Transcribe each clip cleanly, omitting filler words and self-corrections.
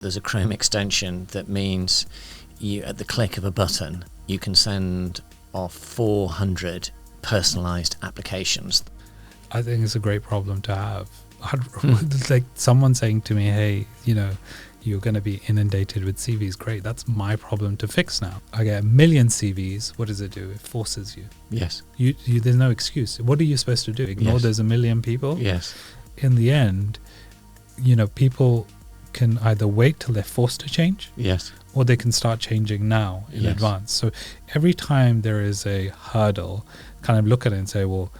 There's a Chrome extension that means you, at the click of a button, you can send off 400 personalized applications. I think it's a great problem to have. Like someone saying to me, hey, you're going to be inundated with CVs. Great. That's my problem to fix now. I get 1 million CVs. What does it do? It forces you. Yes. There's no excuse. What are you supposed to do? Ignore Yes. There's 1 million people? Yes. In the end, people can either wait till they're forced to change. Yes. Or they can start changing now in Yes. advance. So every time there is a hurdle, kind of look at it and say, well,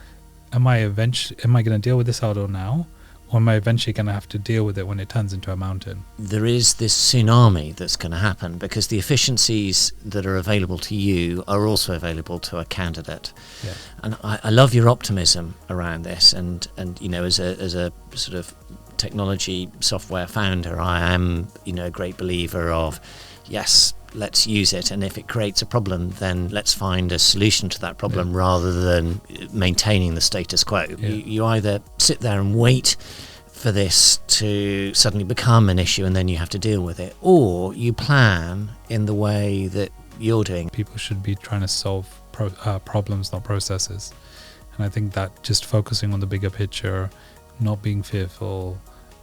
am I going to deal with this hurdle now? Or am I eventually going to have to deal with it when it turns into a mountain? There is this tsunami that's going to happen because the efficiencies that are available to you are also available to a candidate. Yeah. And I love your optimism around this. And as a sort of technology software founder, I am, a great believer of, yes, let's use it. And if it creates a problem, then let's find a solution to that problem rather than maintaining the status quo. Yeah. You either sit there and wait for this to suddenly become an issue and then you have to deal with it, or you plan in the way that you're doing. People should be trying to solve problems, not processes. And I think that just focusing on the bigger picture, not being fearful,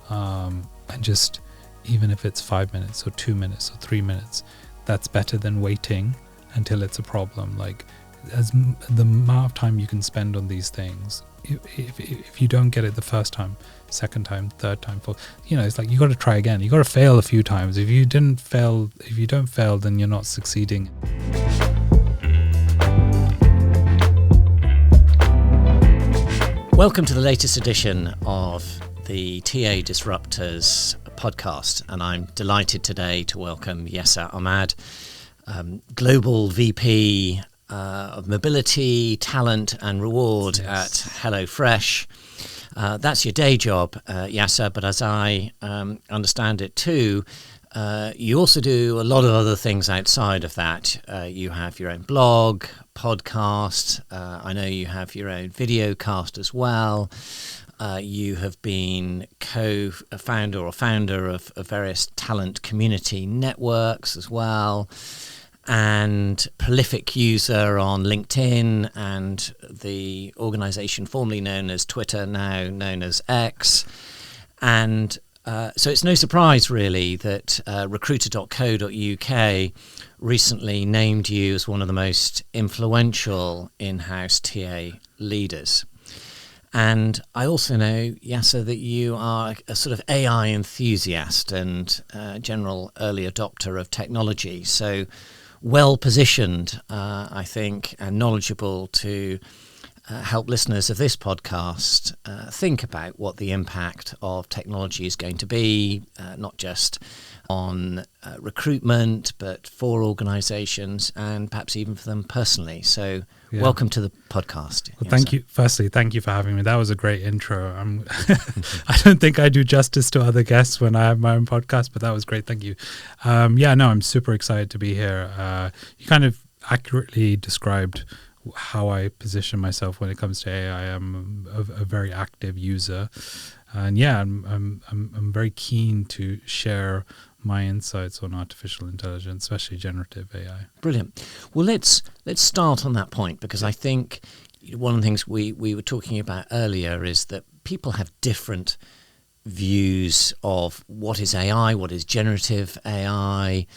and just, even if it's 5 minutes or 2 minutes or 3 minutes, that's better than waiting until it's a problem. Like, as the amount of time you can spend on these things, if you don't get it the first time, second time, third time, fourth, it's like you got to try again. You got to fail a few times. If you don't fail, then you're not succeeding. Welcome to the latest edition of the TA Disruptors podcast, and I'm delighted today to welcome Yasar Ahmad, Global VP of Mobility, Talent and Reward at HelloFresh. That's your day job, Yasar, but as I understand it too, you also do a lot of other things outside of that. You have your own blog, podcast. I know you have your own video cast as well. You have been co-founder or founder of various talent community networks as well, and prolific user on LinkedIn and the organization formerly known as Twitter, now known as X. And so it's no surprise really that recruiter.co.uk recently named you as one of the most influential in-house TA leaders. And I also know, Yasar, that you are a sort of AI enthusiast and general early adopter of technology. So well positioned, I think, and knowledgeable to help listeners of this podcast think about what the impact of technology is going to be, not just on recruitment, but for organizations and perhaps even for them personally. So welcome to the podcast. Well, thank you. Firstly, thank you for having me. That was a great intro. I don't think I do justice to other guests when I have my own podcast, but that was great. Thank you. I'm super excited to be here. You kind of accurately described how I position myself when it comes to AI. I'm a very active user, and I'm very keen to share my insights on artificial intelligence, especially generative AI. Brilliant. Well, let's start on that point, because I think one of the things we were talking about earlier is that people have different views of what is AI, what is generative AI,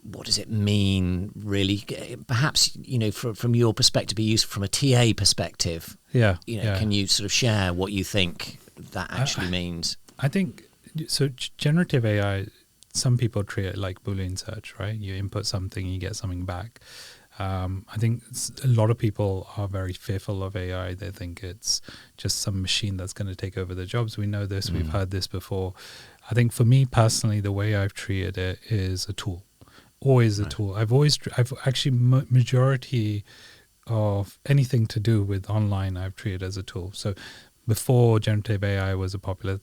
what does it mean really? Perhaps, from your perspective, be useful from a TA perspective. Can you sort of share what you think that actually means? I think, so generative AI, some people treat it like Boolean search, right? You input something, you get something back. I think a lot of people are very fearful of AI. They think it's just some machine that's going to take over their jobs. We know this, we've heard this before. I think for me personally, the way I've treated it is a tool. Always a tool. I've actually majority of anything to do with online I've treated as a tool. So before generative AI was a popular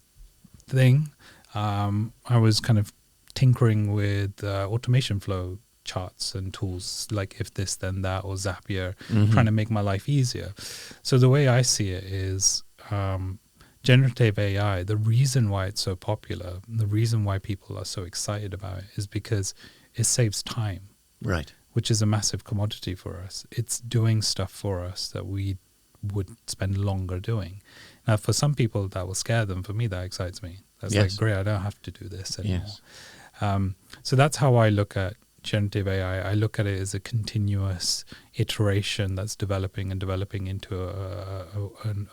thing, I was kind of tinkering with automation flow charts and tools like If This Then That or Zapier, trying to make my life easier. So the way I see it is generative AI, the reason why it's so popular, the reason why people are so excited about it is because it saves time, Right. which is a massive commodity for us. It's doing stuff for us that we would spend longer doing. Now, for some people, that will scare them. For me, that excites me. That's Yes. like, great, I don't have to do this anymore. Yes. So that's how I look at generative AI. I look at it as a continuous iteration that's developing into a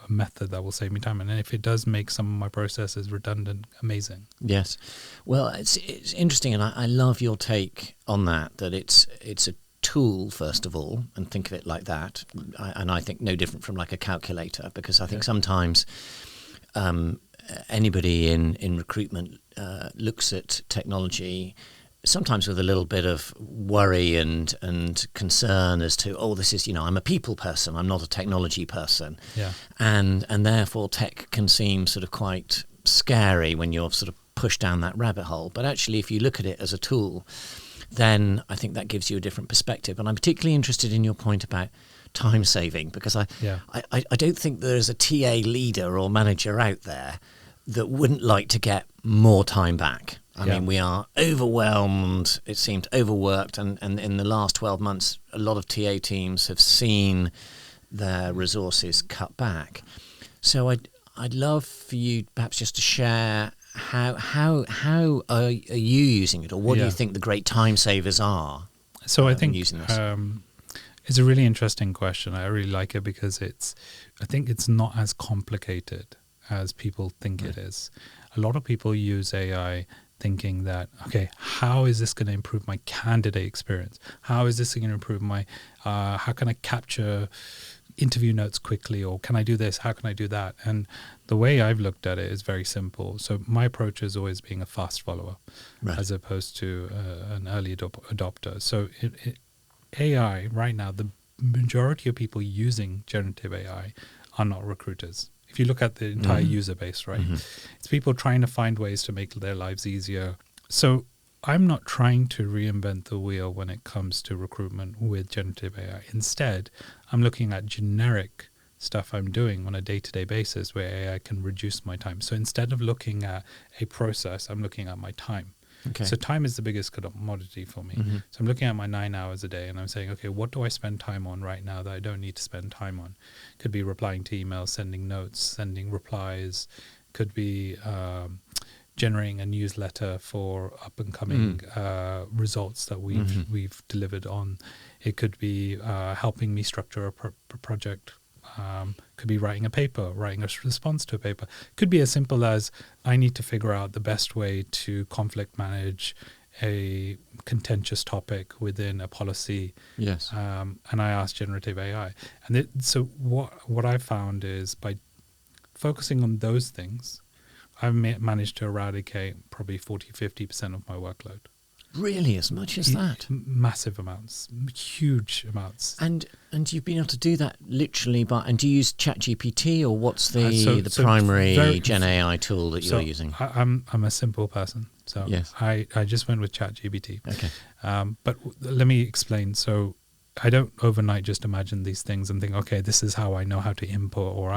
method that will save me time. And if it does make some of my processes redundant, amazing. Yes. Well, it's interesting, and I love your take on that, that it's a tool, first of all, and think of it like that. And I think no different from like a calculator, because I think sometimes anybody in recruitment looks at technology sometimes with a little bit of worry and concern as to, oh, this is, I'm a people person, I'm not a technology person. Yeah. And therefore tech can seem sort of quite scary when you're sort of pushed down that rabbit hole. But actually, if you look at it as a tool, then I think that gives you a different perspective. And I'm particularly interested in your point about time saving, because I don't think there's a TA leader or manager out there that wouldn't like to get more time back. I mean, we are overwhelmed, it seemed overworked, and in the last 12 months, a lot of TA teams have seen their resources cut back. So I'd love for you perhaps just to share how are you using it, or what do you think the great time savers are? So I think using this? It's a really interesting question. I really like it because I think it's not as complicated as people think it is. A lot of people use AI thinking that, okay, how is this going to improve my candidate experience? How is this going to improve my, how can I capture interview notes quickly, or can I do this? How can I do that? And the way I've looked at it is very simple. So my approach is always being a fast follower, as opposed to an early adopter. So AI right now, the majority of people using generative AI are not recruiters. If you look at the entire user base, right, it's people trying to find ways to make their lives easier. So I'm not trying to reinvent the wheel when it comes to recruitment with generative AI. Instead, I'm looking at generic stuff I'm doing on a day-to-day basis where AI can reduce my time. So instead of looking at a process, I'm looking at my time. Okay. So time is the biggest commodity for me. So I'm looking at my 9 hours a day and I'm saying, okay, what do I spend time on right now that I don't need to spend time on? Could be replying to emails, sending notes, sending replies. Could be generating a newsletter for up and coming results that we've delivered on. It could be helping me structure a project. Could be writing a paper, writing a response to a paper. Could be as simple as I need to figure out the best way to conflict manage a contentious topic within a policy. Yes. And I ask generative AI. And so what I found is by focusing on those things, I've managed to eradicate probably 40-50% of my workload. Really, as much as that? Massive amounts, huge amounts. And you've been able to do that literally by, and do you use ChatGPT, or what's the primary GenAI tool that you're using? I'm a simple person, so yes. I just went with ChatGPT. Okay. But let me explain. So I don't overnight just imagine these things and think, okay, this is how I know how to input, or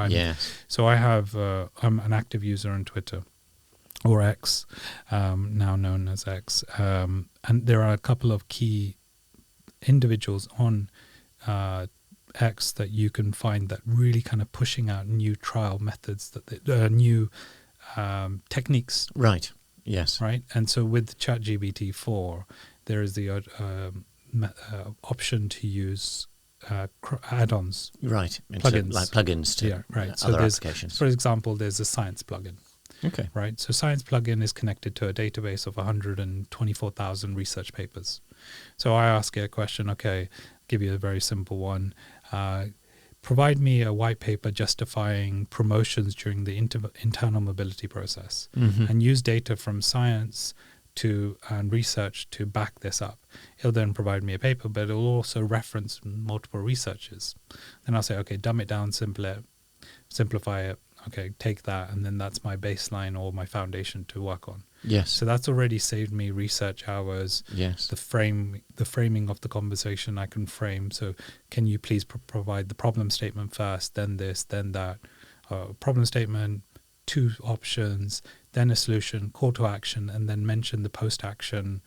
So I have, I'm an active user on Twitter. Or X, now known as X. And there are a couple of key individuals on X that you can find that really kind of pushing out new trial methods, new techniques. Right, yes. Right, and so with ChatGPT 4, there is the option to use add-ons. Right, plugins. Like plugins to other applications. For example, there's a science plugin. Okay. Right. So Science plugin is connected to a database of 124,000 research papers. So I ask it a question. Okay, give you a very simple one. Provide me a white paper justifying promotions during the internal mobility process, and use data from science and research to back this up. It'll then provide me a paper, but it'll also reference multiple researchers. Then I'll say, okay, dumb it down, simplify it. Okay, take that, and then that's my baseline or my foundation to work on. Yes. So that's already saved me research hours. Yes. The framing of the conversation I can frame. So can you please provide the problem statement first, then this, then that. Problem statement, 2 options, then a solution, call to action, and then mention the post action,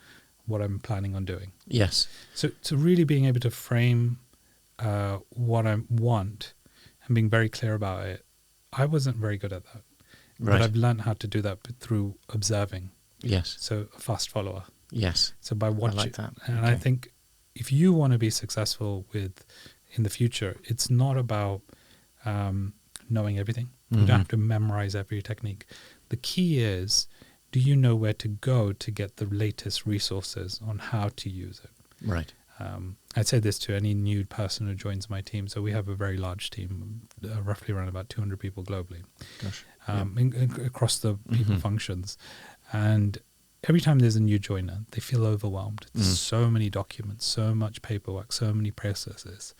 what I'm planning on doing. Yes. So really being able to frame what I want and being very clear about it. I wasn't very good at that, Right. but I've learned how to do that through observing. Yes. So a fast follower. Yes. So by watching, I like that. and Okay. I think if you want to be successful in the future, it's not about knowing everything. You Mhm. don't have to memorize every technique. The key is, do you know where to go to get the latest resources on how to use it? Right. I'd say this to any new person who joins my team. So we have a very large team, roughly around about 200 people globally, Gosh. across the people Mhm. functions. And every time there's a new joiner, they feel overwhelmed. There's so many documents, so much paperwork, so many processes.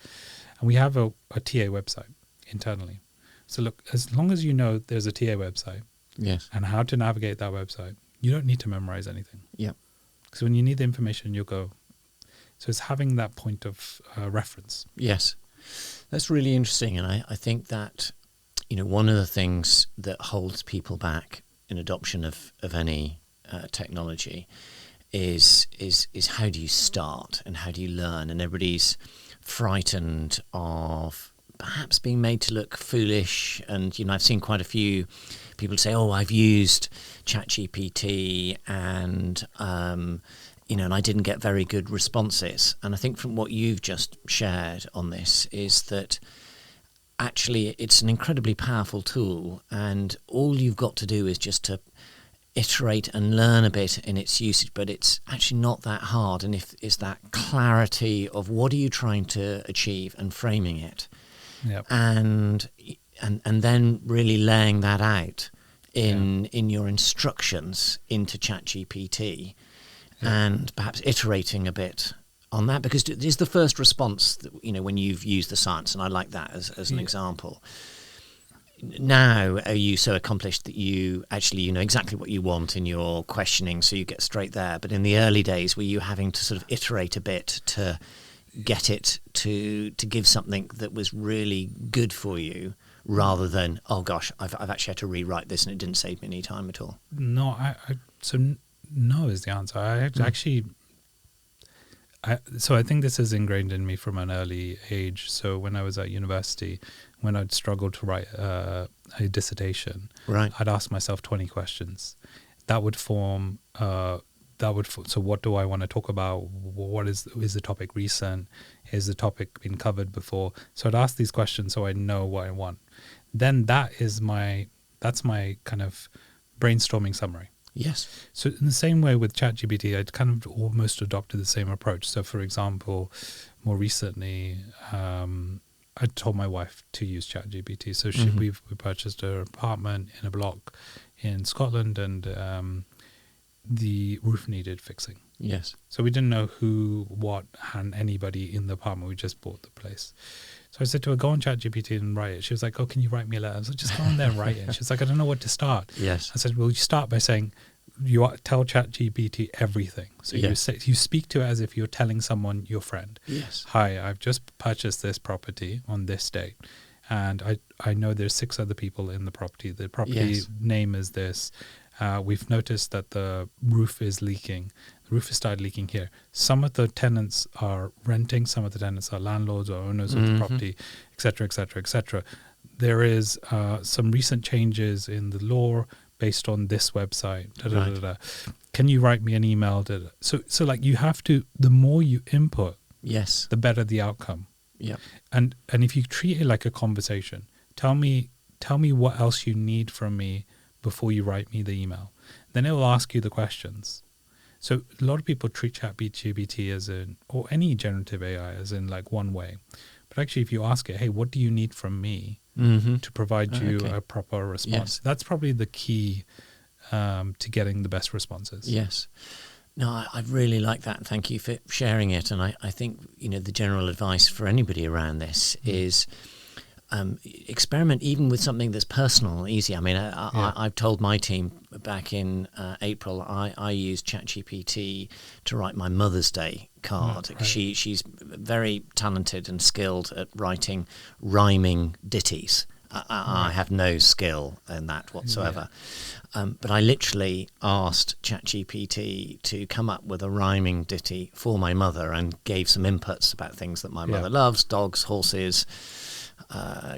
And we have a TA website internally. So look, as long as you know there's a TA website Yes. and how to navigate that website, you don't need to memorize anything. Yeah. Because when you need the information, you'll go. So it's having that point of reference. Yes. That's really interesting. And I think that, one of the things that holds people back in adoption of any technology is how do you start and how do you learn? And everybody's frightened of perhaps being made to look foolish. And, I've seen quite a few people say, oh, I've used ChatGPT and, and I didn't get very good responses. And I think from what you've just shared on this is that actually it's an incredibly powerful tool, and all you've got to do is just to iterate and learn a bit in its usage, but it's actually not that hard. And if it's that clarity of what are you trying to achieve and framing it, Yep. and then really laying that out in your instructions into ChatGPT, and perhaps iterating a bit on that, because it is the first response that, when you've used the science, and I like that as an example. Now are you so accomplished that you actually know exactly what you want in your questioning, so you get straight there? But in the early days, were you having to sort of iterate a bit to get it to give something that was really good for you, rather than, oh gosh, I've actually had to rewrite this and it didn't save me any time at all? No, no is the answer. I think this is ingrained in me from an early age. So when I was at university, when I'd struggled to write a dissertation, Right. I'd ask myself 20 questions. That would form. So what do I want to talk about? What is the topic recent? Is the topic been covered before? So I'd ask these questions so I know what I want. Then that's my kind of brainstorming summary. Yes. So in the same way with ChatGPT, I'd kind of almost adopted the same approach. So for example, more recently, I told my wife to use ChatGPT. So we purchased an apartment in a block in Scotland, and the roof needed fixing. Yes. So we didn't know who, what, and anybody in the apartment. We just bought the place. So I said to her, go on ChatGPT and write it. She was like, oh, can you write me a letter? I was like, just go on there and write it. She was like, I don't know what to start. Yes. I said, well, you start by saying, tell ChatGPT everything. So you speak to it as if you're telling someone, your friend. Yes. Hi, I've just purchased this property on this date, and I know there's 6 other people in the property. The property name is this. We've noticed that the roof is leaking. The roof has started leaking here. Some of the tenants are renting. Some of the tenants are landlords or owners of the property, et cetera, et cetera, et cetera. There is some recent changes in the law based on this website. Can you write me an email? So like you have to, the more you input, Yes. the better the outcome. Yeah. And if you treat it like a conversation, tell me what else you need from me before you write me the email. Then it will ask you the questions. So a lot of people treat ChatGPT or any generative AI as in like one way. But actually, if you ask it, hey, what do you need from me to provide you a proper response? That's probably the key to getting the best responses. Yes. No, I really like that. Thank you for sharing it. And I think, the general advice for anybody around this is experiment even with something that's personal and easy. I mean, I've told my team back in April, I used ChatGPT to write my Mother's Day card. Right. She's very talented and skilled at writing rhyming ditties. I have no skill in that whatsoever. But I literally asked ChatGPT to come up with a rhyming ditty for my mother and gave some inputs about things that my mother loves: dogs, horses,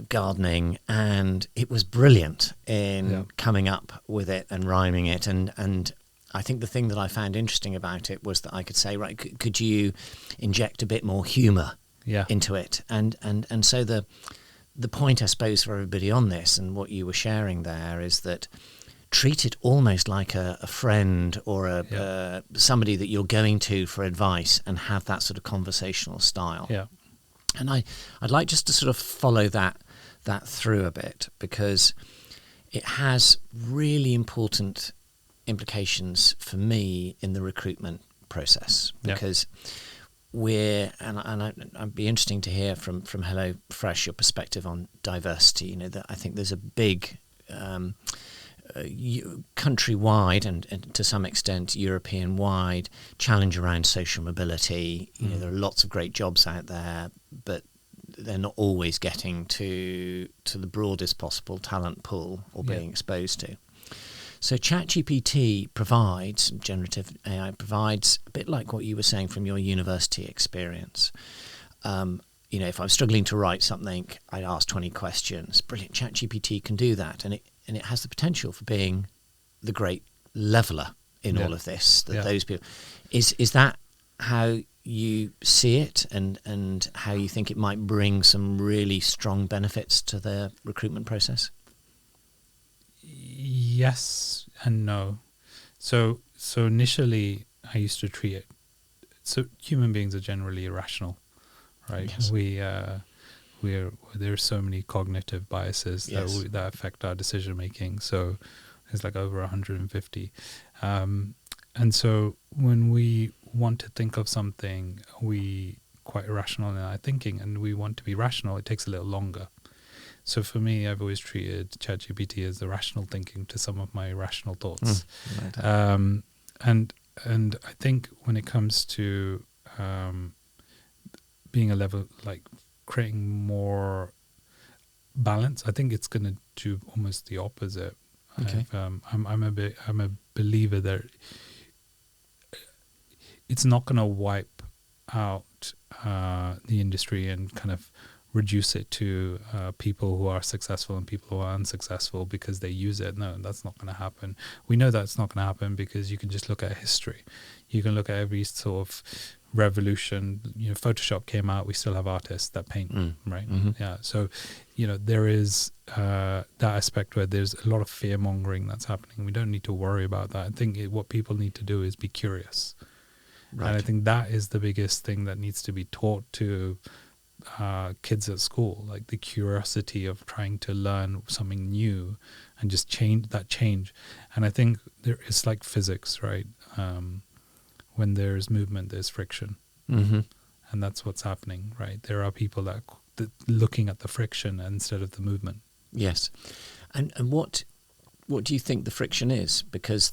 gardening, and it was brilliant in coming up with it and rhyming it. And I think the thing that I found interesting about it was that I could say, right, could you inject a bit more humour into it? And so the point, I suppose, for everybody on this and what you were sharing there is that treat it almost like a friend or somebody that you're going to for advice, and have that sort of conversational style. Yeah. And I'd like just to sort of follow that through a bit, because it has really important implications for me in the recruitment process, because I'd be interesting to hear from HelloFresh your perspective on diversity. You know, that I think there's a big countrywide and to some extent European-wide challenge around social mobility. You know, there are lots of great jobs out there, but they're not always getting to the broadest possible talent pool or being exposed to. So ChatGPT provides, generative AI provides, a bit like what you were saying from your university experience. You know, if I'm struggling to write something, I ask 20 questions. Brilliant, ChatGPT can do that, and it has the potential for being the great leveler in all of this. Those people, is that how you see it, and how you think it might bring some really strong benefits to the recruitment process? Yes and no. So initially I used to treat it, so human beings are generally irrational, right? Yes. There's so many cognitive biases that affect our decision making. So there's like over 150. And so when we want to think of something, we quite irrational in our thinking, and we want to be rational, it takes a little longer. So for me, I've always treated ChatGPT as the rational thinking to some of my irrational thoughts. And I think when it comes to being a level, like creating more balance, I think it's going to do almost the opposite. Okay. I'm a believer that it's not going to wipe out the industry and kind of reduce it to people who are successful and people who are unsuccessful because they use it. No, that's not going to happen. We know that's not going to happen because you can just look at history. You can look at every sort of revolution. You know, Photoshop came out, we still have artists that paint, right? Mm-hmm. Yeah. So, you know, there is that aspect where there's a lot of fear mongering that's happening. We don't need to worry about that. I think what people need to do is be curious. Right. And I think that is the biggest thing that needs to be taught to kids at school, like the curiosity of trying to learn something new and just change. And I think it's like physics, right? When there's movement, there's friction. Mm-hmm. And that's what's happening, right? There are people that looking at the friction instead of the movement. Yes. And what do you think the friction is? Because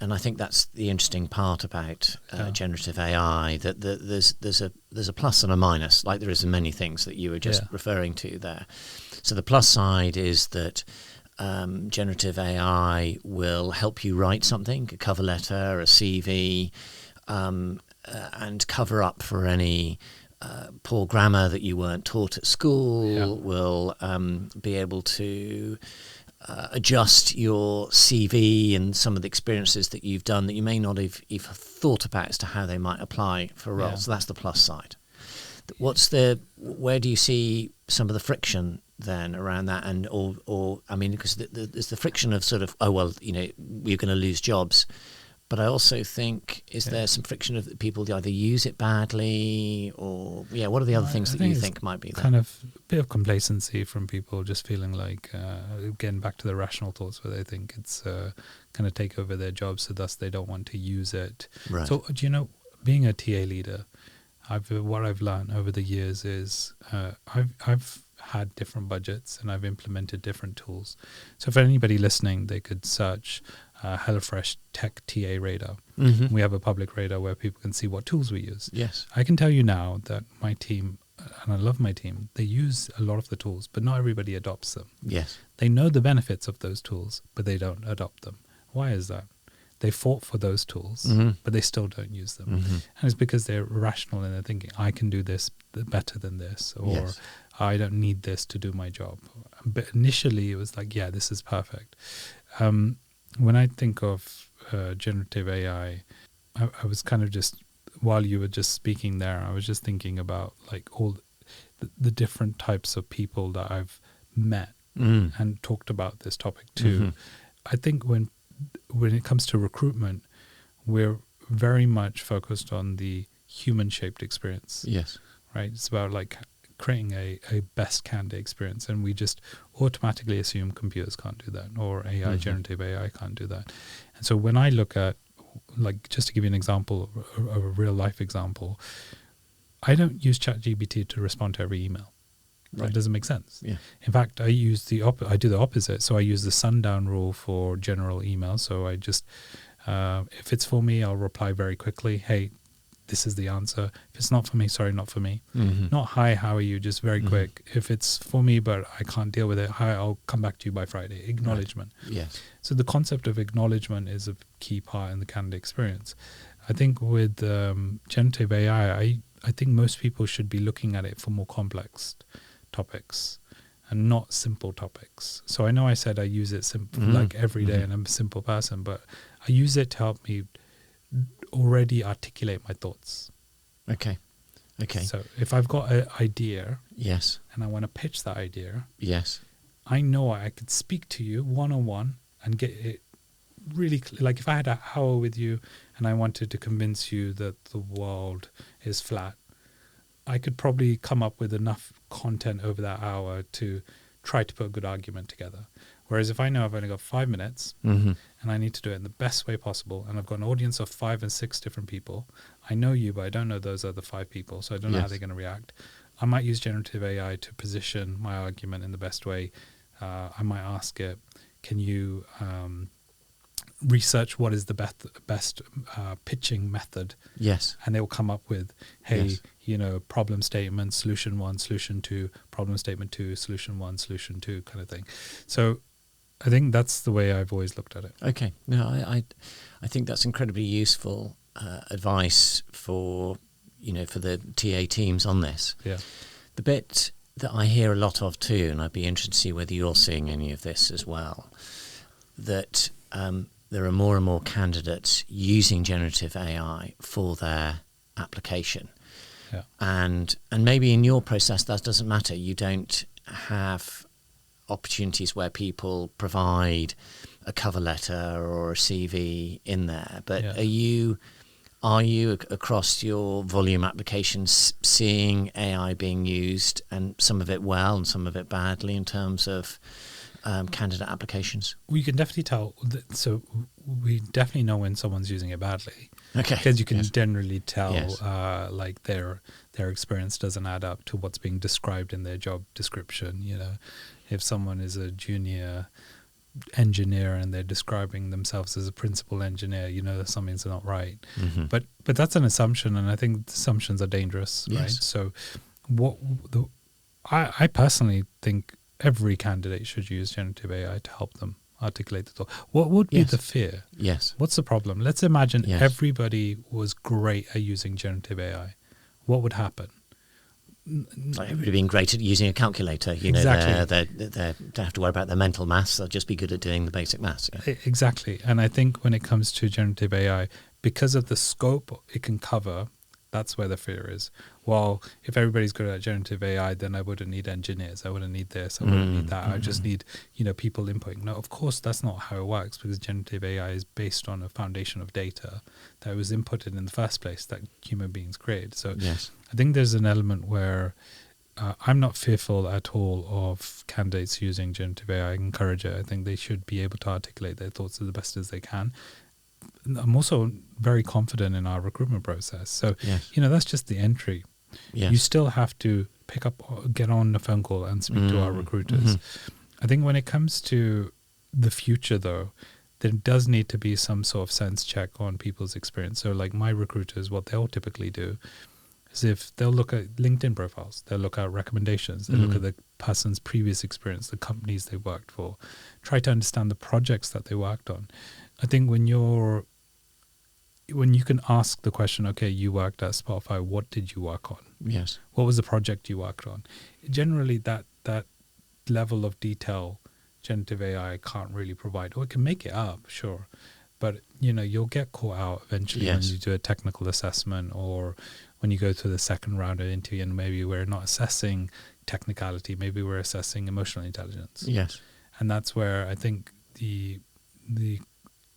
and I think that's the interesting part about generative AI, that there's a plus and a minus, like there is in many things that you were just referring to there. So the plus side is that generative AI will help you write something, a cover letter, a CV, and cover up for any poor grammar that you weren't taught at school. Will be able to adjust your CV and some of the experiences that you've done that you may not have even thought about as to how they might apply for roles. So that's the plus side. Where do you see some of the friction then around that? And or I mean, because there's the friction of sort of, oh well, you know, we're going to lose jobs. But I also think, is there some friction of people either use it badly, or what are the other things that you think might be there? Kind of a bit of complacency from people, just feeling like, getting back to the rational thoughts, where they think it's going to take over their jobs, so thus they don't want to use it. Right. So, do you know, being a TA leader, what I've learned over the years is I've had different budgets and I've implemented different tools. So for anybody listening, they could search HelloFresh Tech TA Radar. Mm-hmm. We have a public radar where people can see what tools we use. Yes. I can tell you now that my team and I love my team, they use a lot of the tools, but not everybody adopts them. Yes. They know the benefits of those tools, but they don't adopt them. Why is that? They fought for those tools, but they still don't use them. And it's because they're rational in their thinking. I can do this better than this, or Yes. I don't need this to do my job. But initially it was like, yeah, this is perfect. When I think of generative AI, I was kind of just, while you were just speaking there, I was just thinking about like all the different types of people that I've met and talked about this topic too. I think when it comes to recruitment, we're very much focused on the human-shaped experience. Yes. Right? It's about like creating a best candidate experience, and we just automatically assume computers can't do that, or AI, generative AI can't do that. And so when I look at, like, just to give you an example, a real-life example, I don't use ChatGPT to respond to every email. Right. That doesn't make sense. Yeah. In fact, I use I do the opposite. So I use the sundown rule for general emails. So I just, if it's for me, I'll reply very quickly. Hey, this is the answer. If it's not for me, sorry, not for me. Not hi, how are you? Just very quick. If it's for me, but I can't deal with it, hi, I'll come back to you by Friday. Acknowledgement. Right. Yes. So the concept of acknowledgement is a key part in the candidate experience. I think with generative AI, I think most people should be looking at it for more complex topics and not simple topics. So I know I said I use it like every day and I'm a simple person, but I use it to help me already articulate my thoughts. Okay. So if I've got an idea, Yes. and I want to pitch that idea, Yes. I know I could speak to you one-on-one and get it really like if I had an hour with you and I wanted to convince you that the world is flat, I could probably come up with enough content over that hour to try to put a good argument together. Whereas if I know I've only got 5 minutes and I need to do it in the best way possible, and I've got an audience of 5 and 6 different people, I know you, but I don't know those other 5 people, so I don't know how they're going to react. I might use generative AI to position my argument in the best way. I might ask it, can you research what is the best pitching method? Yes. And they will come up with, hey, problem statement, solution 1, solution 2, problem statement 2, solution 1, solution 2 kind of thing. So I think that's the way I've always looked at it. Okay. No, I think that's incredibly useful advice for the TA teams on this. Yeah. The bit that I hear a lot of too, and I'd be interested to see whether you're seeing any of this as well, that there are more and more candidates using generative AI for their application. Yeah. And maybe in your process that doesn't matter. You don't have opportunities where people provide a cover letter or a CV in there. But are you across your volume applications seeing AI being used, and some of it well and some of it badly in terms of candidate applications? We can definitely tell. So we definitely know when someone's using it badly. Okay. Because you can generally tell, Yes. like their experience doesn't add up to what's being described in their job description. If someone is a junior engineer and they're describing themselves as a principal engineer, that something's not right. But that's an assumption, and I think assumptions are dangerous, Yes. right? So I personally think every candidate should use generative AI to help them articulate the thought. What would be the fear? Yes. What's the problem? Let's imagine Yes. everybody was great at using generative AI. What would happen? Like it would have been great at using a calculator. Exactly. They don't have to worry about their mental maths. They'll just be good at doing the basic maths. Yeah. Exactly. And I think when it comes to generative AI, because of the scope it can cover, that's where the fear is. Well, if everybody's good at generative AI, then I wouldn't need engineers. I wouldn't need this. I wouldn't need that. I just need, people inputting. No, of course, that's not how it works, because generative AI is based on a foundation of data that was inputted in the first place that human beings created. So Yes. I think there's an element where I'm not fearful at all of candidates using generative AI. I encourage it. I think they should be able to articulate their thoughts as the best as they can. I'm also very confident in our recruitment process. So, Yes. That's just the entry. Yes. You still have to get on a phone call and speak to our recruiters. I think when it comes to the future, though, there does need to be some sort of sense check on people's experience. So like my recruiters, what they'll typically do is if they'll look at LinkedIn profiles, they'll look at recommendations, they'll look at the person's previous experience, the companies they worked for, try to understand the projects that they worked on. I think when you can ask the question, okay, you worked at Spotify, what did you work on? Yes. What was the project you worked on? Generally, that level of detail generative AI can't really provide. Or it can make it up, sure. But, you'll get caught out eventually when you do a technical assessment or when you go to the second round of interview and maybe we're not assessing technicality, maybe we're assessing emotional intelligence. Yes. And that's where I think the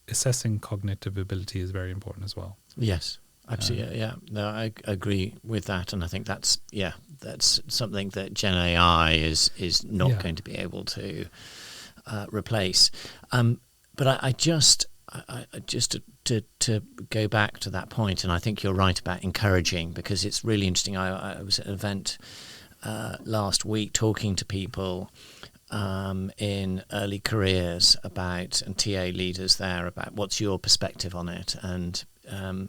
assessing cognitive ability is very important as well. Yes, absolutely. No, I agree with that. And I think that's something that GenAI is not going to be able to replace. But I just to go back to that point, and I think you're right about encouraging, because it's really interesting. I was at an event last week talking to people in early careers and TA leaders there about what's your perspective on it. And there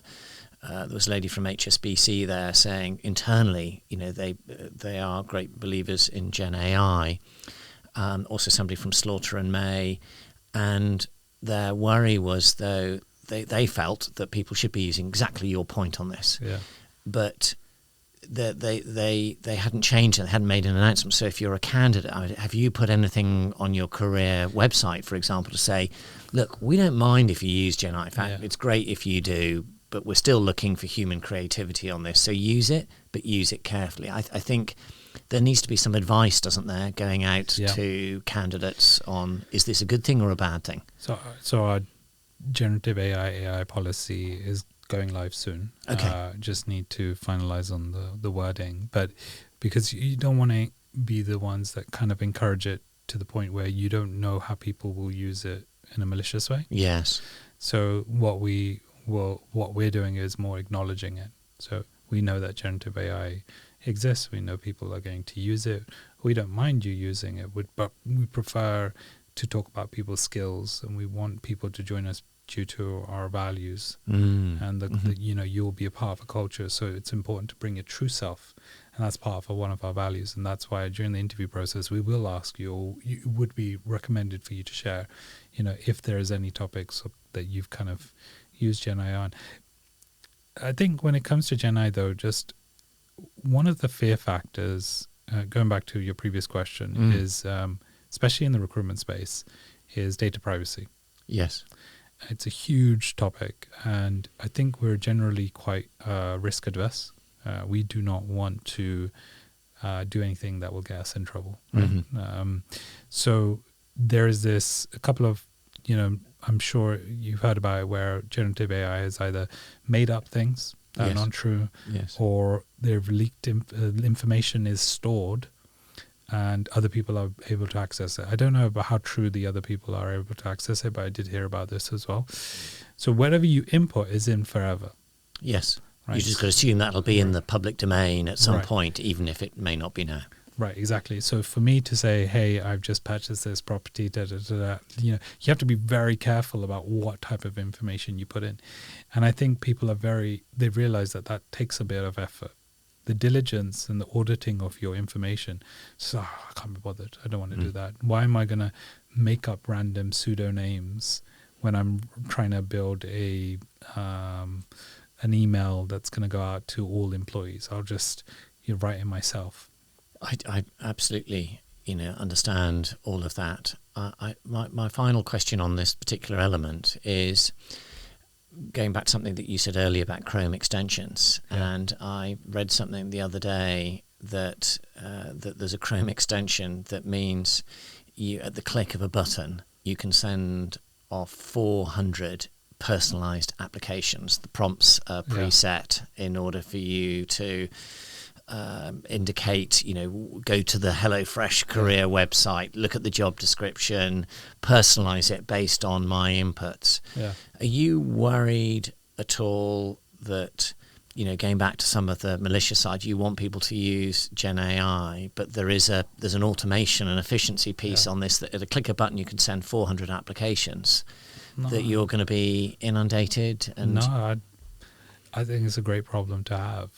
was a lady from HSBC there saying internally, they are great believers in GenAI. Also somebody from Slaughter and May, and their worry was, though, they felt that people should be using exactly your point on this, but they hadn't changed it, they hadn't made an announcement. So if you're a candidate, have you put anything on your career website, for example, to say, look, we don't mind if you use GenAI. In fact, it's great if you do, but we're still looking for human creativity on this. So use it, but use it carefully. I think there needs to be some advice, doesn't there, going out to candidates on, is this a good thing or a bad thing? So our generative AI policy is going live soon. Okay. Just need to finalize on the wording. But because you don't want to be the ones that kind of encourage it to the point where you don't know how people will use it in a malicious way. Yes. So what we're doing is more acknowledging it. So we know that generative AI exists. We know people are going to use it. We don't mind you using it, but we prefer to talk about people's skills, and we want people to join us due to our values. And you'll be a part of a culture, so it's important to bring your true self, and that's part of one of our values. And that's why during the interview process we will ask you, or it would be recommended for you to share, if there is any topics that you've kind of used GenAI on. I think when it comes to GenAI, though, just one of the fear factors, going back to your previous question, is especially in the recruitment space, is data privacy. Yes. It's a huge topic, and I think we're generally quite risk adverse. We do not want to do anything that will get us in trouble. Right? So there is a couple of, I'm sure you've heard about it, where generative AI has either made up things that are not true, or they've leaked information is stored and other people are able to access it. I don't know about how true the other people are able to access it, but I did hear about this as well. So whatever you input is in forever. Yes. Right? You just got to assume that'll be in the public domain at some point, even if it may not be now. Right, exactly. So for me to say, hey, I've just purchased this property, you have to be very careful about what type of information you put in. And I think people they realize that takes a bit of effort. The diligence and the auditing of your information. So I can't be bothered. I don't want to do that. Why am I going to make up random pseudonames when I'm trying to build an email that's going to go out to all employees? I'll just write it myself. I absolutely, understand all of that. My final question on this particular element is going back to something that you said earlier about Chrome extensions. And I read something the other day that there's a Chrome extension that means you, at the click of a button, you can send off 400 personalized applications. The prompts are preset in order for you to indicate, go to the HelloFresh career website, look at the job description, personalize it based on my inputs. Yeah. Are you worried at all that, going back to some of the malicious side, you want people to use GenAI, but there's an automation and efficiency piece on this, that at a click of a button you can send 400 applications, that you're going to be inundated? And no, I think it's a great problem to have.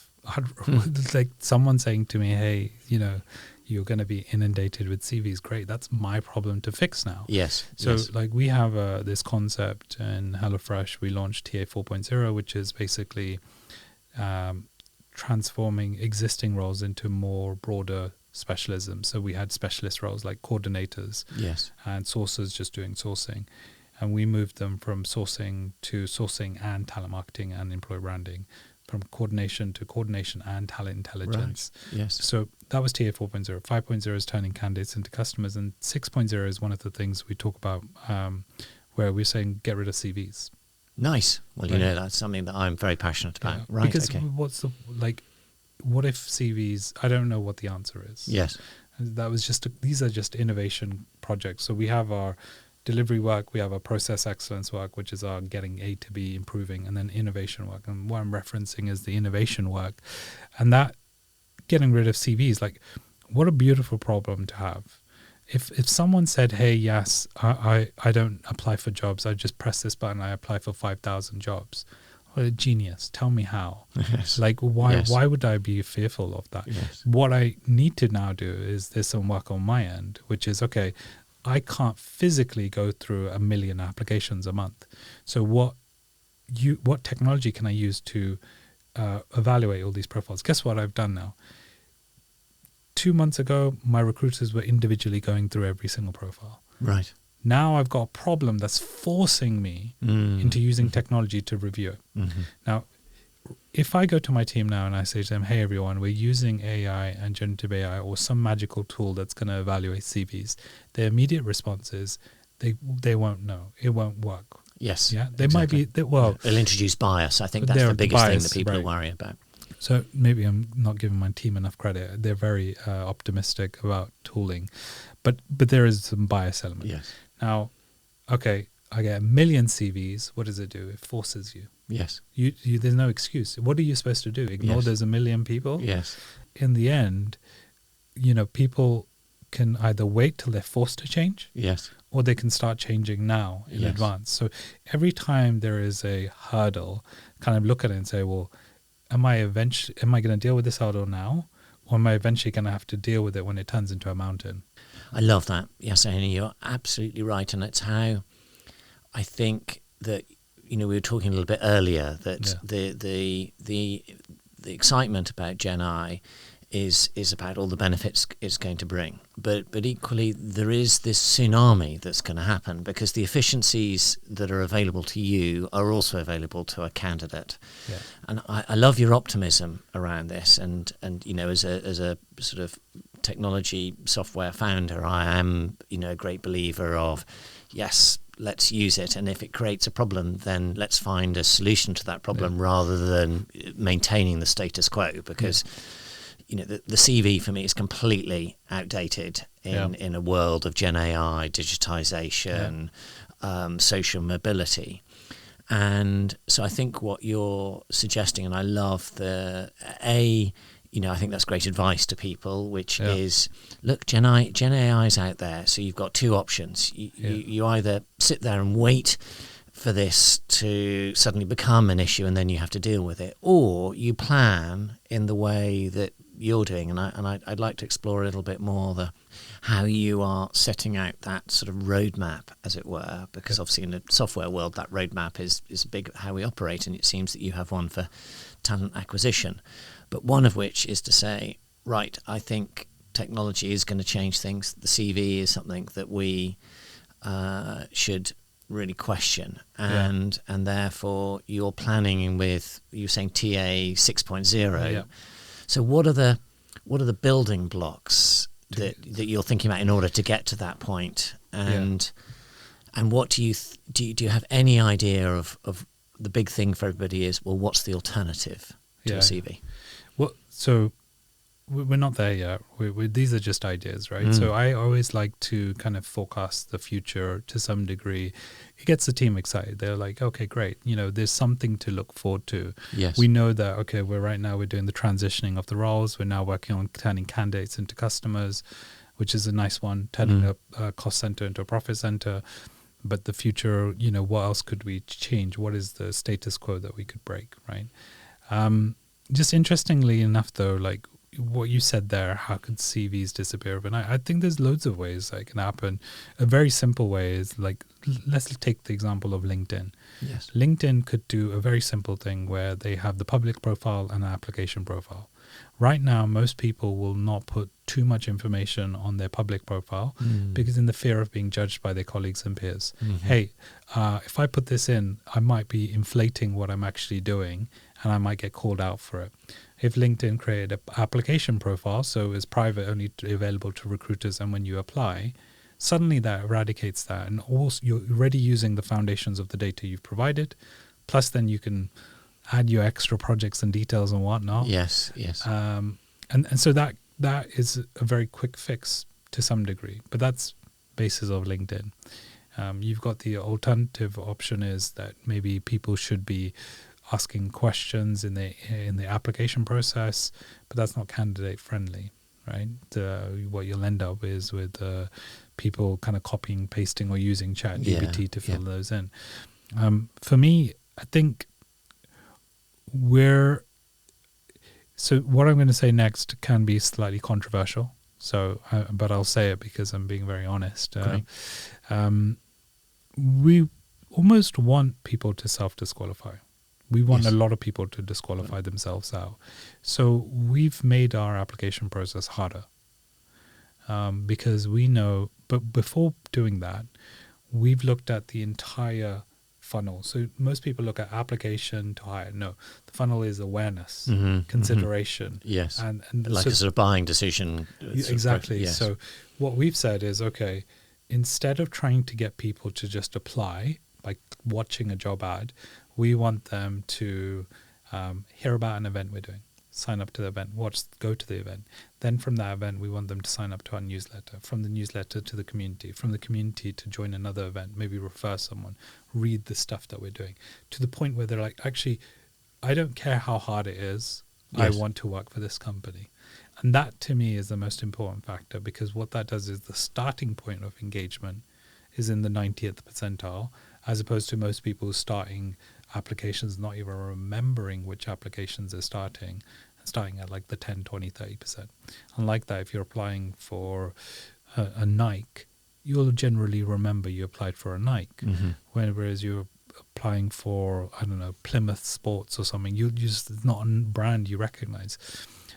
like someone saying to me, hey, you're going to be inundated with CVs. Great. That's my problem to fix now. Yes. So yes. like we have this concept in HelloFresh. We launched TA 4.0, which is basically transforming existing roles into more broader specialisms. So we had specialist roles like coordinators Yes. and sourcers just doing sourcing. And we moved them from sourcing to sourcing and talent marketing and employee branding, from coordination to coordination and talent intelligence. Right. Yes. So that was TA 4.0. 5.0 is turning candidates into customers. And 6.0 is one of the things we talk about where we're saying get rid of CVs. Nice. Well, Right. that's something that I'm very passionate about. Yeah. Right. Because okay. what if CVs, I don't know what the answer is. Yes. That was these are just innovation projects. So we have our delivery work, we have our process excellence work, which is our getting A to B, improving, and then innovation work. And what I'm referencing is the innovation work. And that getting rid of CVs, like what a beautiful problem to have. If someone said, hey, yes, I don't apply for jobs, I just press this button, I apply for 5,000 jobs. What a genius. Tell me how. Yes. Like, why Yes. why would I be fearful of that? Yes. What I need to now do is there's some work on my end, which is, okay, I can't physically go through 1 million applications a month. So what technology can I use to evaluate all these profiles? Guess what I've done now? 2 months ago, my recruiters were individually going through every single profile. Right. Now I've got a problem that's forcing me into using technology to review it. Mm-hmm. Now, if I go to my team now and I say to them, hey, everyone, we're using AI and generative AI or some magical tool that's going to evaluate CVs, their immediate response is they won't know. It won't work. Yes. Yeah, they exactly. might be, well, It'll introduce bias. I think that's They're the biggest thing bias, that people right. worry about. so maybe I'm not giving my team enough credit. They're very optimistic about tooling, but there is some bias element. Yes. Now, okay, I get 1 million CVs. What does it do? It forces you. Yes. You there's no excuse. What are you supposed to do? Ignore Yes. there's 1 million people? Yes. In the end, people can either wait till they're forced to change Yes. or they can start changing now in Yes. advance. So every time there is a hurdle, kind of look at it and say, well, am I going to deal with this hurdle now? Or am I eventually going to have to deal with it when it turns into a mountain? I love that. Yes, Annie, you're absolutely right. And it's how I think that, we were talking a little bit earlier that the excitement about GenAI is about all the benefits it's going to bring. But equally, there is this tsunami that's going to happen because the efficiencies that are available to you are also available to a candidate. Yeah. And I love your optimism around this. And as a sort of technology software founder, I am, a great believer of, yes, let's use it. And if it creates a problem, then let's find a solution to that problem rather than maintaining the status quo because... the CV for me is completely outdated in a world of GenAI, digitization, social mobility. And so I think what you're suggesting, and I love I think that's great advice to people, which is, look, GenAI is out there. So you've got two options. You either sit there and wait for this to suddenly become an issue and then you have to deal with it, or you plan in the way that you're doing. And I'd like to explore a little bit more how you are setting out that sort of roadmap, as it were, because obviously in the software world, that roadmap is big how we operate, and it seems that you have one for talent acquisition. But one of which is to say, right, I think technology is going to change things. The CV is something that we should really question, and therefore you're planning with, you're saying TA 6.0. Yeah. So what are the building blocks that you're thinking about in order to get to that point? And what do you have any idea of the big thing for everybody is, well, what's the alternative to a CV? Well, so we're not there yet. These are just ideas, right? So I always like to kind of forecast the future to some degree. It gets the team excited. They're like, okay, great. There's something to look forward to. Yes. We know that, okay, we're doing the transitioning of the roles. We're now working on turning candidates into customers, which is a nice one, turning a cost center into a profit center. But the future, what else could we change? What is the status quo that we could break, right? Just interestingly enough, though, like what you said there, how could CVs disappear? But I think there's loads of ways that can happen. A very simple way is like, let's take the example of LinkedIn. Yes. LinkedIn could do a very simple thing where they have the public profile and an application profile. Right now, most people will not put too much information on their public profile because in the fear of being judged by their colleagues and peers. Hey, if I put this in, I might be inflating what I'm actually doing and I might get called out for it. If LinkedIn created an application profile, so it's private, only available to recruiters and when you apply, suddenly that eradicates that. And also you're already using the foundations of the data you've provided, plus then you can add your extra projects and details and whatnot. Yes. And so that is a very quick fix to some degree, but that's basis of LinkedIn. You've got the alternative option is that maybe people should be asking questions in the application process, but that's not candidate friendly, right? What you'll end up is with people kind of copying, pasting, or using ChatGPT to fill those in. For me, I think so what I'm going to say next can be slightly controversial. So, but I'll say it because I'm being very honest. We almost want people to self-disqualify. We want a lot of people to disqualify themselves out. So we've made our application process harder because we know, but before doing that, we've looked at the entire funnel. So most people look at application to hire. No, the funnel is awareness, consideration. Yes. And like a sort of buying decision. Exactly. So what we've said is, okay, instead of trying to get people to just apply by watching a job ad, we want them to hear about an event we're doing, sign up to the event, go to the event. Then from that event, we want them to sign up to our newsletter, from the newsletter to the community, from the community to join another event, maybe refer someone, read the stuff that we're doing, to the point where they're like, actually, I don't care how hard it is. Yes. I want to work for this company. And that to me is the most important factor, because what that does is the starting point of engagement is in the 90th percentile, as opposed to most people starting applications not even remembering which applications they're starting at like the 10, 20, 30%. Unlike that, if you're applying for a Nike, you'll generally remember you applied for a Nike. Whereas you're applying for, I don't know, Plymouth Sports or something, it's not a brand you recognize.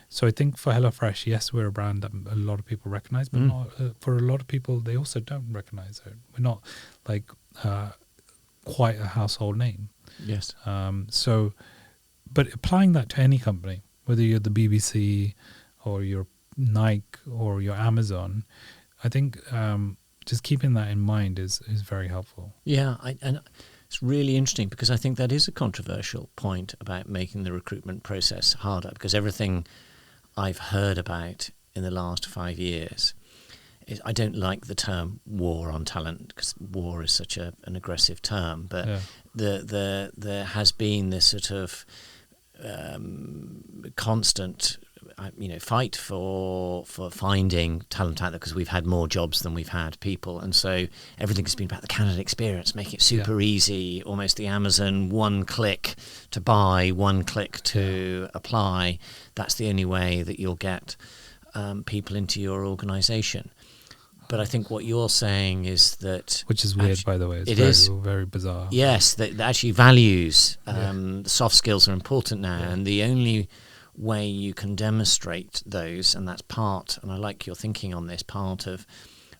So I think for HelloFresh, yes, we're a brand that a lot of people recognize, but not, for a lot of people, they also don't recognize it. We're not like quite a household name. Yes. But applying that to any company, whether you're the BBC or you're Nike or you're Amazon, I think just keeping that in mind is very helpful. Yeah, and it's really interesting because I think that is a controversial point about making the recruitment process harder, because everything I've heard about in the last 5 years is, I don't like the term war on talent because war is such an aggressive term, but there has been this sort of constant fight for finding talent out there, because we've had more jobs than we've had people, and so everything has been about the candidate experience, making it super easy, almost the Amazon one click to buy, one click to apply. That's the only way that you'll get people into your organisation. But I think what you're saying is that... Which is weird, by the way. It's very bizarre. Yes, that actually values, the soft skills are important now, and the only way you can demonstrate those, and that's part, and I like your thinking on this, part of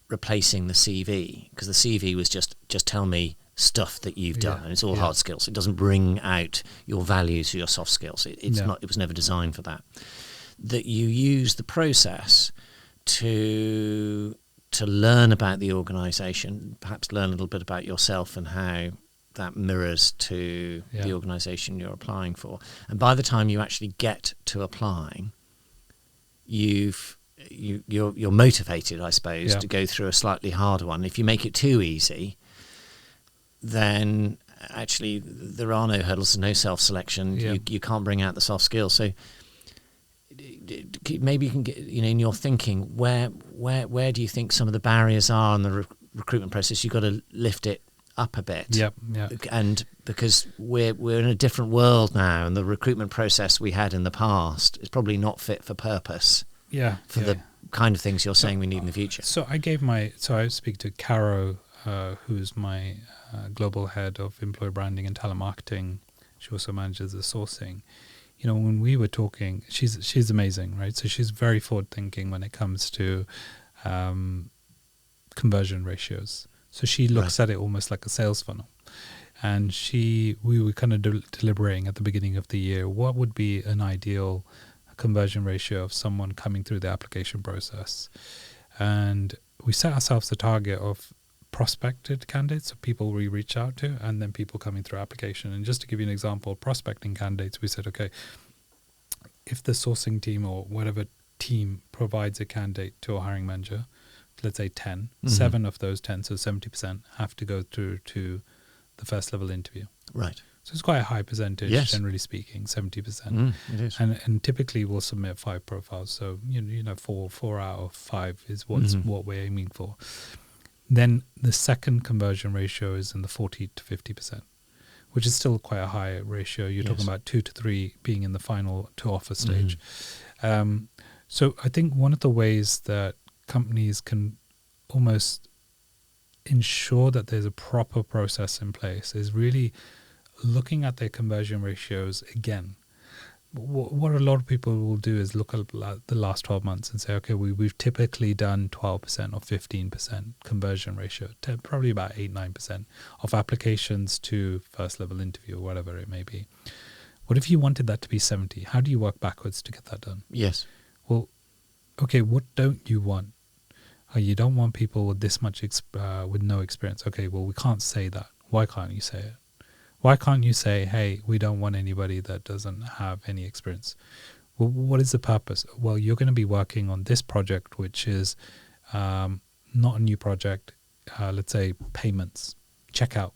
replacing the CV, because the CV was just tell me stuff that you've done, and it's all hard skills. It doesn't bring out your values or your soft skills. It was never designed for that. That you use the process to learn about the organisation, perhaps learn a little bit about yourself and how that mirrors to the organisation you're applying for. And by the time you actually get to applying, you're motivated, I suppose, to go through a slightly harder one. If you make it too easy, then actually there are no hurdles, no self-selection. You can't bring out the soft skills. So maybe you can get, in your thinking, where do you think some of the barriers are in the recruitment process? You've got to lift it up a bit. Yeah. And because we're in a different world now, and the recruitment process we had in the past is probably not fit for purpose. Yeah. For the kind of things you're saying we need in the future. So I speak to Caro, who's my global head of employer branding and talent marketing. She also manages the sourcing. You know, when we were talking, she's amazing, right? So she's very forward thinking when it comes to conversion ratios. So she looks at it almost like a sales funnel. And we were kind of deliberating at the beginning of the year, what would be an ideal conversion ratio of someone coming through the application process. And we set ourselves a target of prospected candidates, so people we reach out to, and then people coming through application. And just to give you an example, prospecting candidates, we said, okay, if the sourcing team or whatever team provides a candidate to a hiring manager, let's say 10, 7 of those 10, so 70% have to go through to the first level interview. Right. So it's quite a high percentage, generally speaking, 70%. It is. And typically we'll submit 5 profiles. So, you know, 4 out of 5 is what we're aiming for. Then the second conversion ratio is in the 40 to 50%, which is still quite a high ratio. You're talking about 2 to 3 being in the final to offer stage. So I think one of the ways that companies can almost ensure that there's a proper process in place is really looking at their conversion ratios again. What a lot of people will do is look at the last 12 months and say, okay, we've typically done 12% or 15% conversion ratio, probably about 8-9% of applications to first level interview or whatever it may be. What if you wanted that to be 70? How do you work backwards to get that done? Yes. Well, okay, what don't you want? You don't want people with this much with no experience. Okay, well, we can't say that. Why can't you say it? Why can't you say, hey, we don't want anybody that doesn't have any experience? Well, what is the purpose? Well, you're going to be working on this project, which is not a new project. Let's say payments, checkout.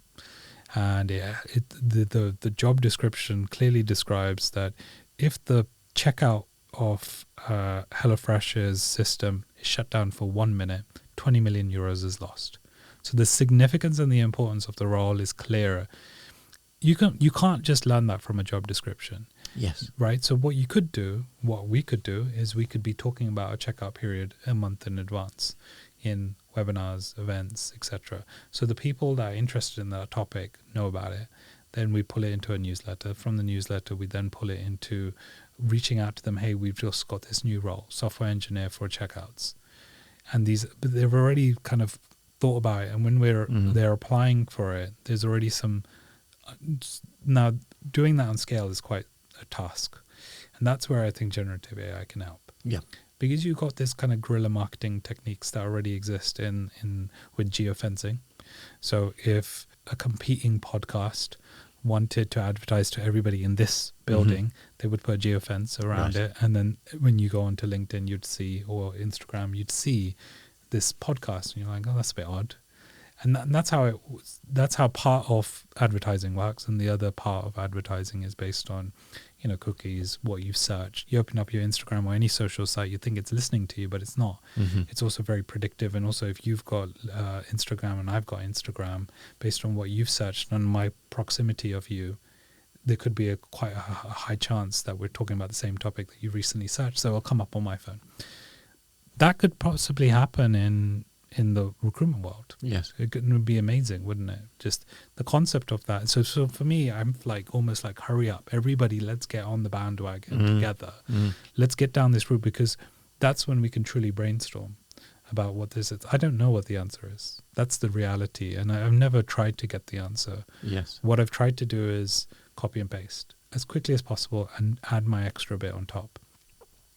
And the job description clearly describes that if the checkout of HelloFresh's system is shut down for 1 minute, 20 million euros is lost. So the significance and the importance of the role is clearer. You can't just learn that from a job description. Yes. Right? So what we could do is we could be talking about a checkout period a month in advance in webinars, events, etc. So the people that are interested in that topic know about it. Then we pull it into a newsletter. From the newsletter, we then pull it into reaching out to them. Hey, we've just got this new role, software engineer for checkouts. And they've already kind of thought about it. And when they're applying for it, there's already some. Now, doing that on scale is quite a task. And that's where I think generative AI can help. Yeah. because you've got this kind of guerrilla marketing techniques that already exist with geofencing. So if a competing podcast wanted to advertise to everybody in this building, they would put a geofence around it, and then when you go onto LinkedIn, you'd see, or Instagram, you'd see this podcast, and you're like, oh, that's a bit odd. And that's how part of advertising works, and the other part of advertising is based on, cookies, what you've searched. You open up your Instagram or any social site, you think it's listening to you, but it's not. It's also very predictive, and also if you've got Instagram and I've got Instagram, based on what you've searched and my proximity of you, there could be quite a high chance that we're talking about the same topic that you recently searched, so it'll come up on my phone. That could possibly happen in the recruitment world. Yes. It would be amazing, wouldn't it? Just the concept of that. So for me, I'm almost like, hurry up, everybody, let's get on the bandwagon together. Let's get down this route, because that's when we can truly brainstorm about what this is. I don't know what the answer is. That's the reality. And I've never tried to get the answer. Yes. What I've tried to do is copy and paste as quickly as possible and add my extra bit on top.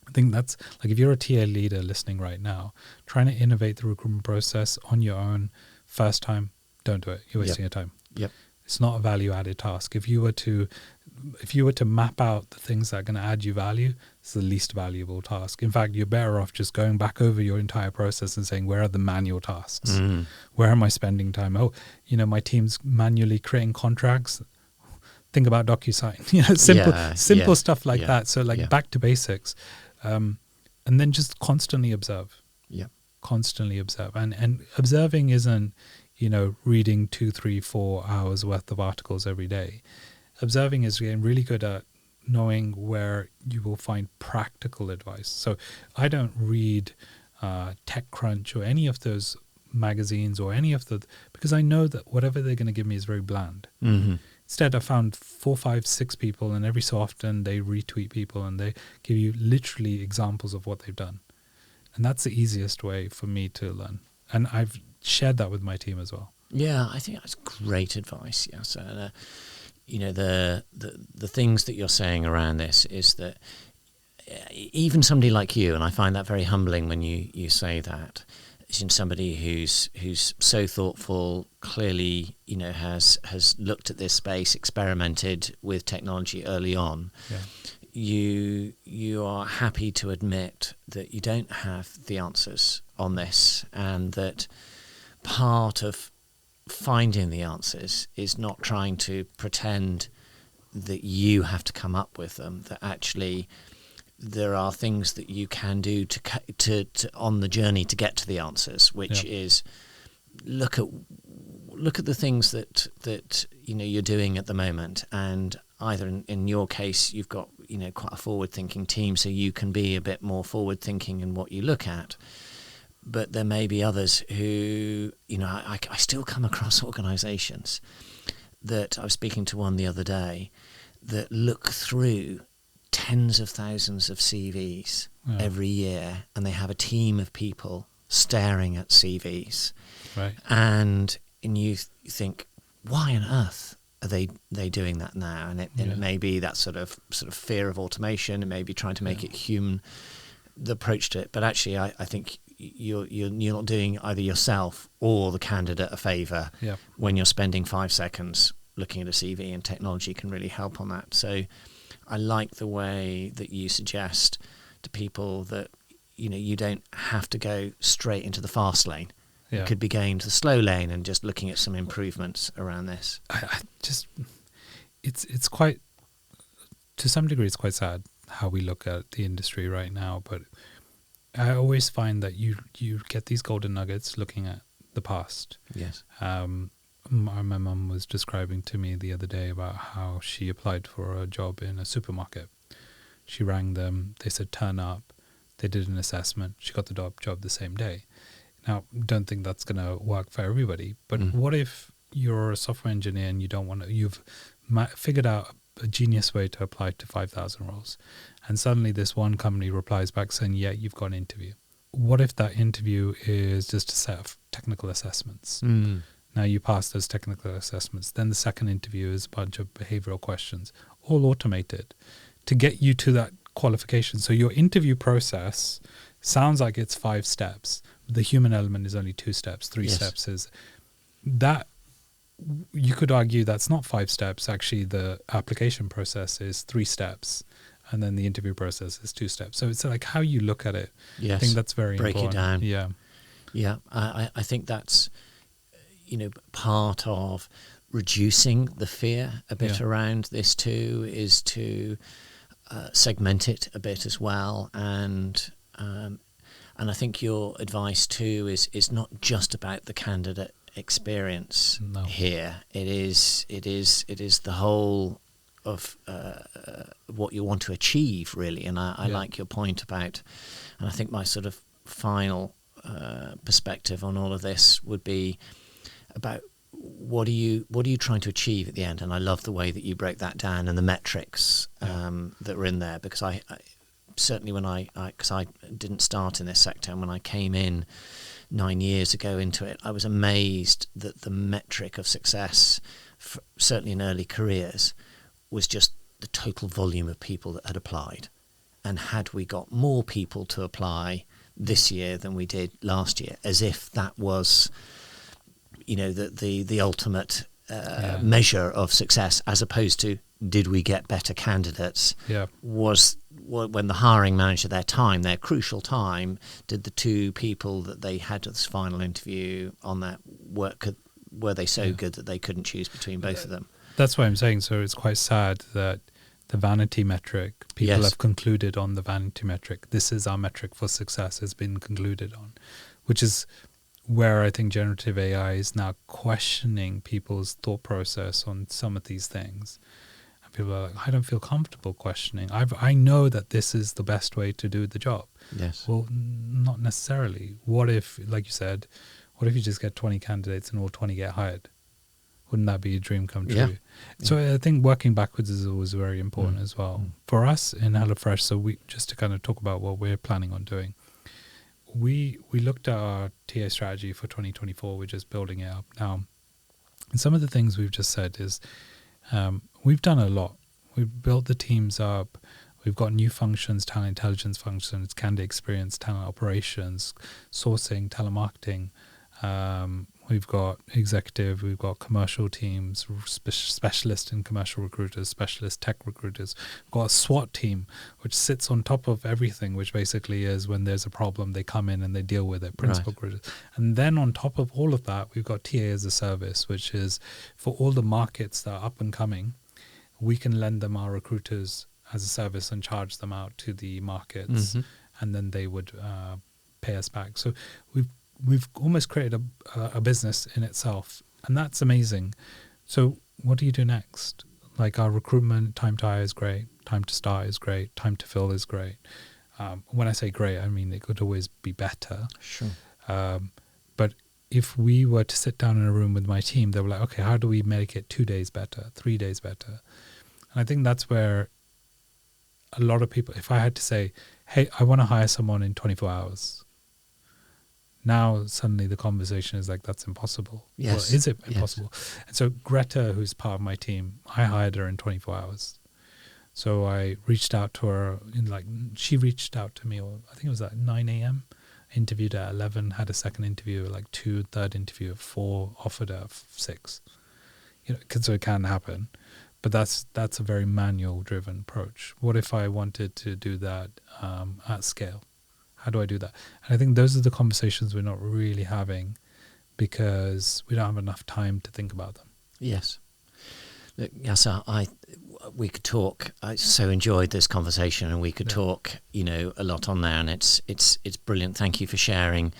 I think that's like, if you're a TA leader listening right now, trying to innovate the recruitment process on your own first time, don't do it. You're wasting your time. Yep. It's not a value added task. If you were to map out the things that are going to add you value, it's the least valuable task. In fact, you're better off just going back over your entire process and saying, where are the manual tasks? Where am I spending time? Oh, my team's manually creating contracts. Think about DocuSign, simple stuff like that. So back to basics. And then just constantly observe. Yeah. Constantly observe. And observing isn't, reading 2, 3, 4 hours worth of articles every day. Observing is getting really good at knowing where you will find practical advice. So I don't read TechCrunch or any of those magazines or because I know that whatever they're going to give me is very bland. Mm-hmm. Instead, I found 4, 5, 6 people, and every so often they retweet people and they give you literally examples of what they've done. And that's the easiest way for me to learn. And I've shared that with my team as well. Yeah, I think that's great advice. Yeah, so the things that you're saying around this is that even somebody like you, and I find that very humbling when you say that, is in somebody who's so thoughtful, clearly has looked at this space, experimented with technology early on. Yeah. You are happy to admit that you don't have the answers on this, and that part of finding the answers is not trying to pretend that you have to come up with them, that actually there are things that you can do to on the journey to get to the answers, which is look at the things that you're doing at the moment, and either in your case you've got quite a forward thinking team, so you can be a bit more forward thinking in what you look at. But there may be others who, I still come across organisations that I was speaking to one the other day that look through tens of thousands of CVs every year, and they have a team of people staring at CVs. Right. And you think, why on earth are they doing that now? And it may be that sort of fear of automation, and maybe trying to make it human, the approach to it. But actually, I think you're not doing either yourself or the candidate a favour when you're spending 5 seconds looking at a CV, and technology can really help on that. So I like the way that you suggest to people that you don't have to go straight into the fast lane. You could be going to the slow lane and just looking at some improvements around this. It's quite, to some degree, it's quite sad how we look at the industry right now, but I always find that you get these golden nuggets looking at the past. Yes. My mum was describing to me the other day about how she applied for a job in a supermarket. She rang them, they said turn up, they did an assessment, she got the job the same day. Now, don't think that's going to work for everybody, but what if you're a software engineer and you've figured out a genius way to apply to 5,000 roles, and suddenly this one company replies back saying, yeah, you've got an interview. What if that interview is just a set of technical assessments? Now you pass those technical assessments. Then the second interview is a bunch of behavioral questions, all automated, to get you to that qualification. So your interview process sounds like it's 5 steps. The human element is only 2 steps, 3 steps is that. You could argue that's not 5 steps. Actually, the application process is 3 steps, and then the interview process is 2 steps. So it's like how you look at it. Yes. I think that's very Break important. it down. Yeah. Yeah. I think that's, part of reducing the fear a bit around this too, is to segment it a bit as well. And I think your advice too is not just about the candidate experience here. It is the whole of what you want to achieve, really. And I like your point about, and I think my sort of final perspective on all of this would be about what are you trying to achieve at the end. And I love the way that you break that down and the metrics that were in there, because I certainly because I didn't start in this sector, and when I came in 9 years ago into it, I was amazed that the metric of success, certainly in early careers, was just the total volume of people that had applied. And had we got more people to apply this year than we did last year, as if that was, the ultimate measure of success, as opposed to did we get better candidates? Was when the hiring manager, their crucial time, did the 2 people that they had at this final interview on that work, were they so good that they couldn't choose between both of them? That's what I'm saying. So it's quite sad that the vanity metric, people have concluded on the vanity metric. This is our metric for success, has been concluded on, which is where I think generative AI is now questioning people's thought process on some of these things. And people are like, I don't feel comfortable questioning. I know that this is the best way to do the job. Yes. Well, not necessarily. What if, like you said, what if you just get 20 candidates and all 20 get hired? Wouldn't that be a dream come true? Yeah. So I think working backwards is always very important as well. For us in HelloFresh, so we just to kind of talk about what we're planning on doing. We looked at our TA strategy for 2024. We're just building it up now. And some of the things we've just said is we've done a lot. We've built the teams up. We've got new functions, talent intelligence functions, candidate experience, talent operations, sourcing, telemarketing. We've got executive, we've got commercial teams, specialist in commercial recruiters, specialist tech recruiters. We've got a SWAT team, which sits on top of everything, which basically is when there's a problem, they come in and they deal with it, principal recruiters. And then on top of all of that, we've got TA as a service, which is for all the markets that are up and coming, we can lend them our recruiters as a service and charge them out to the markets, and then they would pay us back. So we've almost created a business in itself, and that's amazing. So what do you do next? Like our recruitment, time to hire is great, time to start is great, time to fill is great. When I say great, I mean it could always be better. Sure. But if we were to sit down in a room with my team, they were like, okay, how do we make it 2 days better, 3 days better? And I think that's where a lot of people, if I had to say, hey, I want to hire someone in 24 hours. Now suddenly the conversation is like, that's impossible. Yes. Well, is it impossible? Yes. And so Greta, who's part of my team, I hired her in 24 hours. So I reached out to her she reached out to me, or I think it was at 9 a.m., interviewed at 11, had a second interview at 2, third interview at 4, offered her at 6. So it can happen. But that's a very manual driven approach. What if I wanted to do that at scale? How do I do that? And I think those are the conversations we're not really having because we don't have enough time to think about them. Yes. Look, Yasar, we could talk. I so enjoyed this conversation, and we could talk, a lot on there. And it's brilliant. Thank you for sharing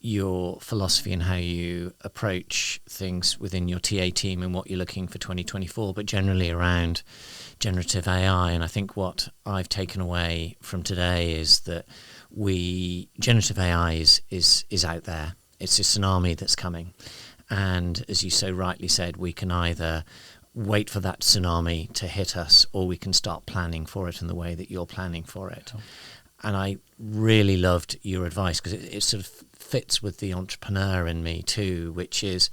your philosophy and how you approach things within your TA team and what you're looking for 2024, but generally around generative AI. And I think what I've taken away from today is that generative AI is out there. It's a tsunami that's coming. And as you so rightly said, we can either wait for that tsunami to hit us, or we can start planning for it in the way that you're planning for it. Oh. And I really loved your advice because it sort of fits with the entrepreneur in me too, which is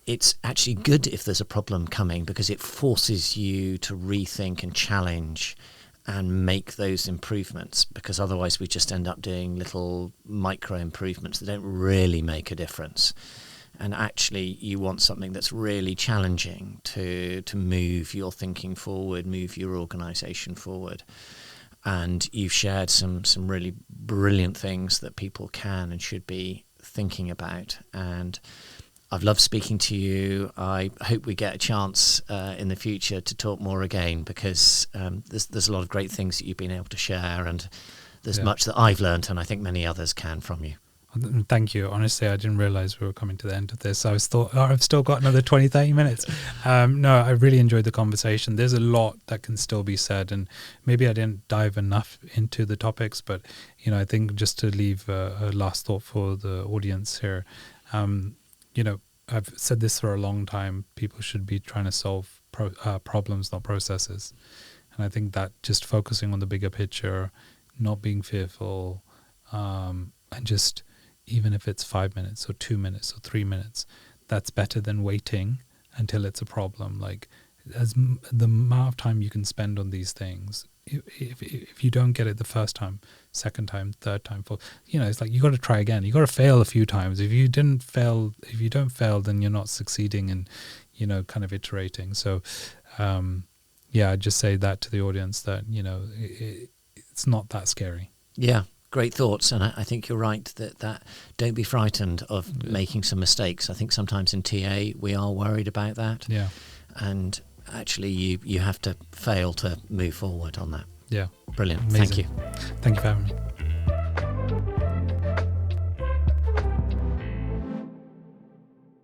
it's actually good if there's a problem coming because it forces you to rethink and challenge and make those improvements, because otherwise we just end up doing little micro improvements that don't really make a difference. And actually you want something that's really challenging to move your thinking forward, move your organisation forward. And you've shared some really brilliant things that people can and should be thinking about. And I've loved speaking to you. I hope we get a chance in the future to talk more again, because there's a lot of great things that you've been able to share, and there's much that I've learned, and I think many others can from you. Thank you. Honestly, I didn't realize we were coming to the end of this. I thought, I've still got another 20, 30 minutes. No, I really enjoyed the conversation. There's a lot that can still be said, and maybe I didn't dive enough into the topics, but, I think just to leave a last thought for the audience here, I've said this for a long time. People should be trying to solve problems, not processes. And I think that just focusing on the bigger picture, not being fearful, and just, even if it's 5 minutes or 2 minutes or 3 minutes, that's better than waiting until it's a problem. Like, as the amount of time you can spend on these things, if you don't get it the first time, second time, third time, fourth, it's like you got to try again. You got to fail a few times. If you don't fail, then you're not succeeding and kind of iterating. So, I'd just say that to the audience that it's not that scary. Yeah. Great thoughts, and I think you're right that don't be frightened of making some mistakes. I think sometimes in TA we are worried about that. Yeah. And actually you have to fail to move forward on that. Yeah. Brilliant. Amazing. Thank you. Thank you for having me.